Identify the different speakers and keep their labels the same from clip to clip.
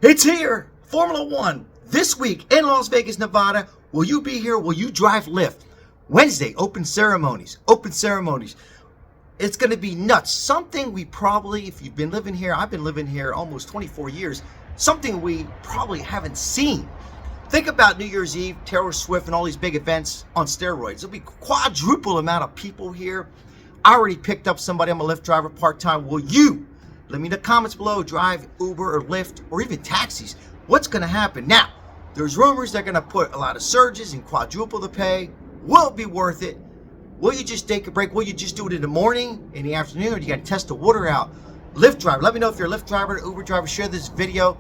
Speaker 1: It's here, Formula One, this week in Las Vegas, Nevada. Will you be here? Will you drive Lyft? Wednesday, open ceremonies. It's going to be nuts. Something we probably, if you've been living here, I've been living here almost 24 years, something we probably haven't seen. Think about New Year's Eve, Taylor Swift, and all these big events on steroids. There'll be quadruple amount of people here. I already picked up somebody. I'm a Lyft driver part-time. Will you? Let me in the comments below, drive Uber or Lyft or even taxis. What's going to happen? Now, there's rumors they're going to put a lot of surges and quadruple the pay. Will it be worth it? Will you just take a break? Will you just do it in the morning, in the afternoon, or you got to test the water out? Lyft driver, let me know if you're a Lyft driver, Uber driver. Share this video.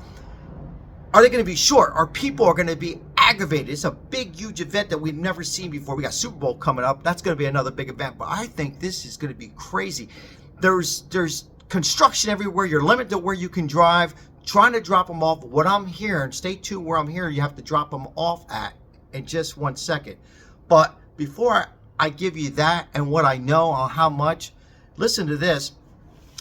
Speaker 1: Are they going to be short? Are people going to be aggravated? It's a big, huge event that we've never seen before. We got Super Bowl coming up. That's going to be another big event. But I think this is going to be crazy. There's construction everywhere. You're limited to where you can drive. Trying to drop them off. What I'm hearing, stay tuned where I'm hearing, you have to drop them off at in just 1 second. But before I give you that and what I know on how much, listen to this.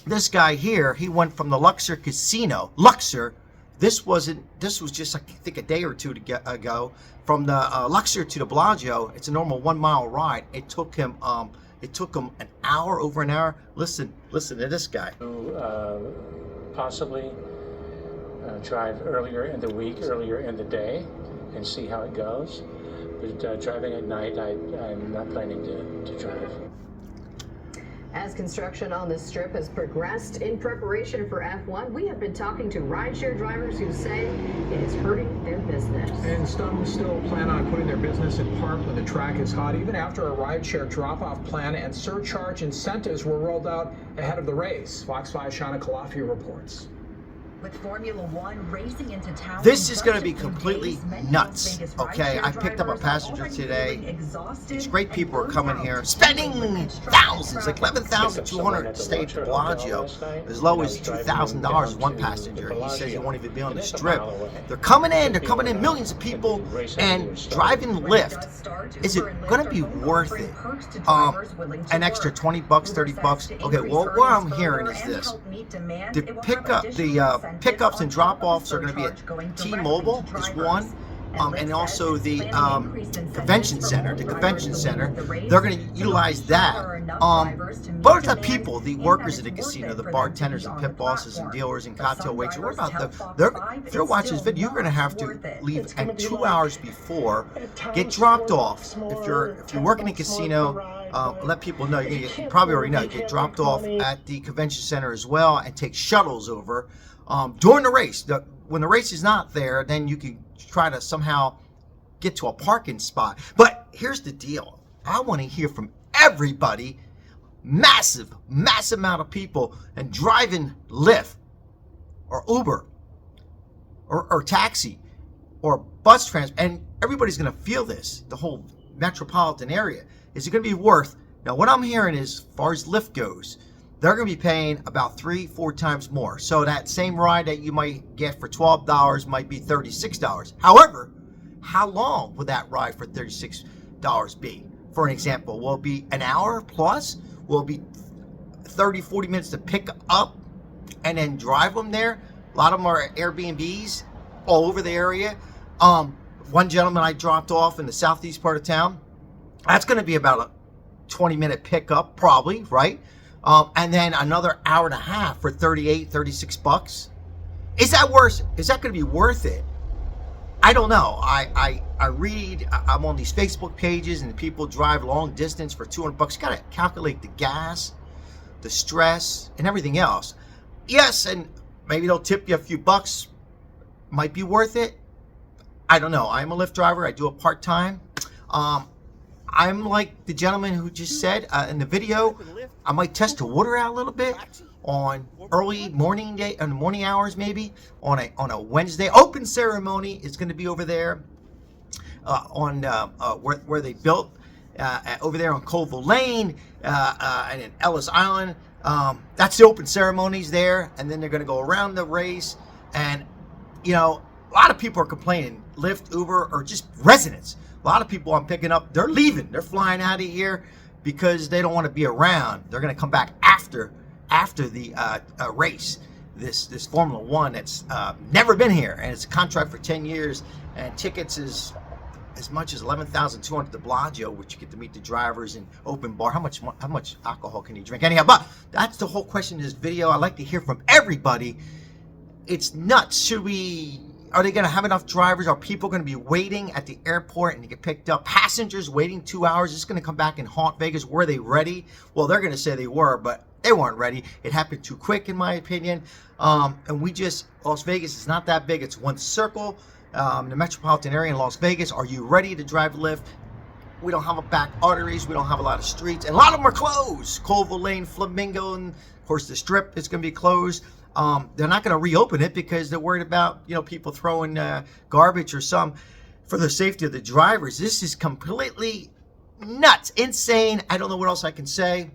Speaker 1: This guy here, he went from the Luxor Casino. Luxor. This was just, I think, a day or two ago. From the Luxor to the Bellagio, it's a normal 1 mile ride. It took him an hour, over an hour. Listen to this guy.
Speaker 2: Possibly drive earlier in the week, earlier in the day, and see how it goes. But driving at night, I'm not planning to drive.
Speaker 3: As construction on the Strip has progressed in preparation for F1, we have been talking to rideshare drivers who say it is hurting their business.
Speaker 4: And some still plan on putting their business in park when the track is hot, even after a rideshare drop-off plan and surcharge incentives were rolled out ahead of the race. Fox 5's Shana Kalafi reports.
Speaker 5: With Formula One racing into town,
Speaker 1: this is going to be completely nuts. Okay, I picked up a passenger today. These great people are coming here, spending thousands, like $11,200 to stay at the Bellagio, as low as $2,000 one passenger. He says he won't even be on the Strip. They're coming in, millions of people, and driving Lyft. Is it going to be worth it? An extra $20, $30? Okay, well, what I'm hearing is this: the pickups and drop-offs are going to be at T-Mobile is one, and also the convention center. The convention center, they're going to utilize that. But the people, the workers at the casino, the bartenders and pit bosses and dealers and cocktail waiters, what about them? If you're watching this video, you're going to have to leave at 2 hours before, get dropped off. If you're working in a casino, let people know. You probably already know. You get dropped off at the convention center as well, and take shuttles over during the race. When the race is not there, then you can try to somehow get to a parking spot. But here's the deal. I want to hear from everybody. Massive amount of people, and driving Lyft or Uber or taxi or bus transport, and everybody's going to feel this, the whole metropolitan area. Is it going to be worth? Now, what I'm hearing is, as far as Lyft goes, they're going to be paying about 3-4 times more. So that same ride that you might get for $12 might be $36. However, how long will that ride for $36 be? For an example, will it be an hour plus? Will it be 30-40 minutes to pick up and then drive them there? A lot of them are Airbnbs all over the area. One gentleman I dropped off in the southeast part of town, that's going to be about a 20-minute pickup, probably, right? And then another hour and a half for $36. Is that worth? Is that going to be worth it? I don't know. I read. I'm on these Facebook pages, and people drive long distance for $200. You got to calculate the gas, the stress, and everything else. Yes, and maybe they'll tip you a few bucks. Might be worth it. I don't know. I'm a Lyft driver. I do it part-time. I'm like the gentleman who just said in the video, I might test the water out a little bit on early morning morning hours, maybe on a Wednesday. Open ceremony is going to be over there on where they built over there on Colville Lane and in Ellis Island. That's the open ceremonies there, and then they're going to go around the race. And you know, a lot of people are complaining. Lyft, Uber, or just residents. A lot of people I'm picking up, they're leaving. They're flying out of here because they don't want to be around. They're going to come back after the race. this Formula One that's never been here, and it's a contract for 10 years, and tickets is as much as $11,200 to Bellagio, which you get to meet the drivers and open bar. How much alcohol can you drink? Anyhow, but that's the whole question in this video. I'd like to hear from everybody. It's nuts. Are they going to have enough drivers? Are people going to be waiting at the airport and to get picked up? Passengers waiting 2 hours. It's going to come back and haunt Vegas. Were they ready? Well, they're going to say they were, but they weren't ready. It happened too quick, in my opinion. And Las Vegas is not that big. It's one circle. The metropolitan area in Las Vegas. Are you ready to drive Lyft? We don't have a back arteries. We don't have a lot of streets. And a lot of them are closed. Colville Lane, Flamingo, and of course the Strip is going to be closed. They're not going to reopen it because they're worried about, people throwing garbage or some for the safety of the drivers. This is completely nuts, insane. I don't know what else I can say.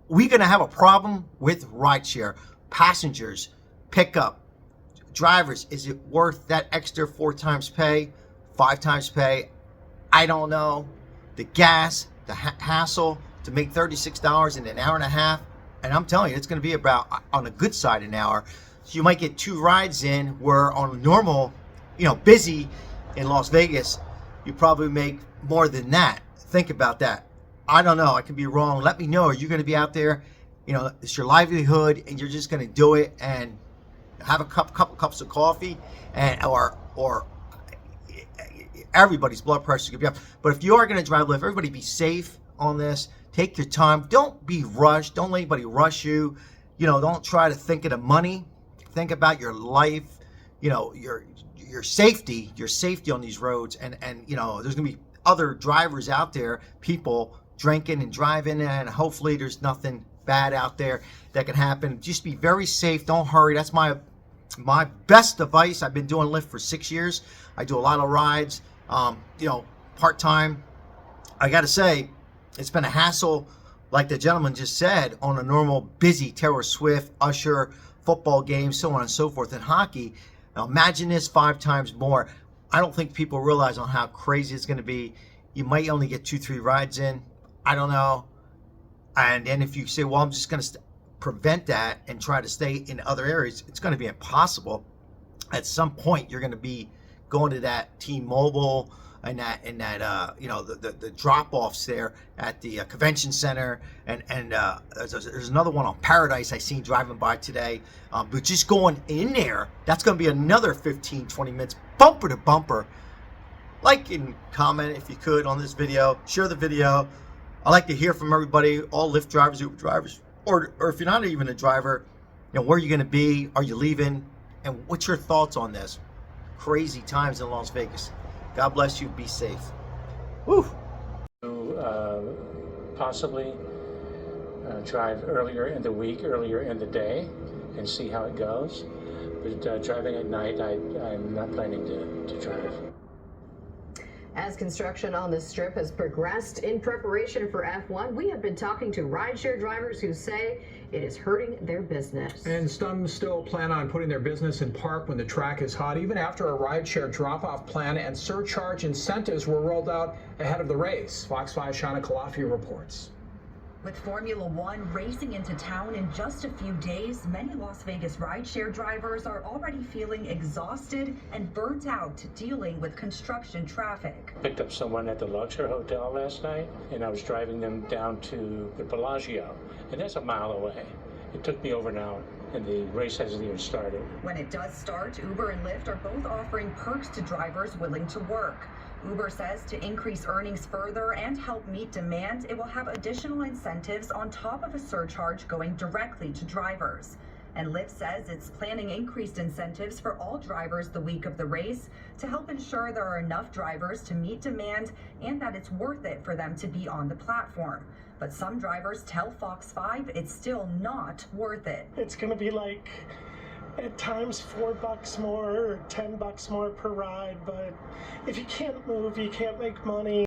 Speaker 1: We're going to have a problem with rideshare. Passengers, pickup, drivers. Is it worth that extra 4 times pay, 5 times pay? I don't know. The gas, the hassle to make $36 in an hour and a half. And I'm telling you, it's going to be about, on the good side, an hour. So you might get 2 rides in, where on normal, busy in Las Vegas, you probably make more than that. Think about that. I don't know. I could be wrong. Let me know. Are you going to be out there? It's your livelihood, and you're just going to do it and have a couple cups of coffee, and or everybody's blood pressure could be up. But if you are going to drive Lyft, everybody be safe on this. Take your time. Don't be rushed. Don't let anybody rush you. Don't try to think of the money. Think about your life. Your safety. Your safety on these roads. And there's gonna be other drivers out there, people drinking and driving, and hopefully there's nothing bad out there that can happen. Just be very safe. Don't hurry. That's my best advice. I've been doing Lyft for 6 years. I do a lot of rides. Part-time. I got to say, it's been a hassle, like the gentleman just said, on a normal busy Taylor Swift, Usher, football game, so on and so forth, and hockey. Now imagine this 5 times more. I don't think people realize on how crazy it's going to be. You might only get 2-3 rides in. I don't know. And then if you say, well, I'm just going to prevent that and try to stay in other areas, it's going to be impossible. At some point, you're going to be going to that T-Mobile and the drop-offs there at the convention center, and there's another one on Paradise I seen driving by today. But just going in there, that's going to be another 15-20 minutes, bumper to bumper. Like and comment if you could on this video. Share the video. I like to hear from everybody, all Lyft drivers, Uber drivers, or if you're not even a driver, where are you going to be? Are you leaving? And what's your thoughts on this? Crazy times in Las Vegas. God bless you. Be safe. Woo.
Speaker 2: Possibly drive earlier in the week, earlier in the day, and see how it goes. But driving at night, I'm not planning to drive.
Speaker 3: As construction on the Strip has progressed in preparation for F1, we have been talking to rideshare drivers who say it is hurting their business.
Speaker 4: And some still plan on putting their business in park when the track is hot, even after a rideshare drop-off plan and surcharge incentives were rolled out ahead of the race. Fox 5's Shana Kalafi reports.
Speaker 5: With Formula One racing into town in just a few days, many Las Vegas rideshare drivers are already feeling exhausted and burnt out dealing with construction traffic.
Speaker 2: Picked up someone at the Luxor Hotel last night, and I was driving them down to the Bellagio, and that's a mile away. It took me over an hour, and the race hasn't even started.
Speaker 5: When it does start, Uber and Lyft are both offering perks to drivers willing to work. Uber says to increase earnings further and help meet demand, it will have additional incentives on top of a surcharge going directly to drivers. And Lyft says it's planning increased incentives for all drivers the week of the race to help ensure there are enough drivers to meet demand and that it's worth it for them to be on the platform. But some drivers tell Fox 5 it's still not worth it.
Speaker 6: It's going to be like at times $4 more or $10 more per ride, but if you can't move, you can't make money.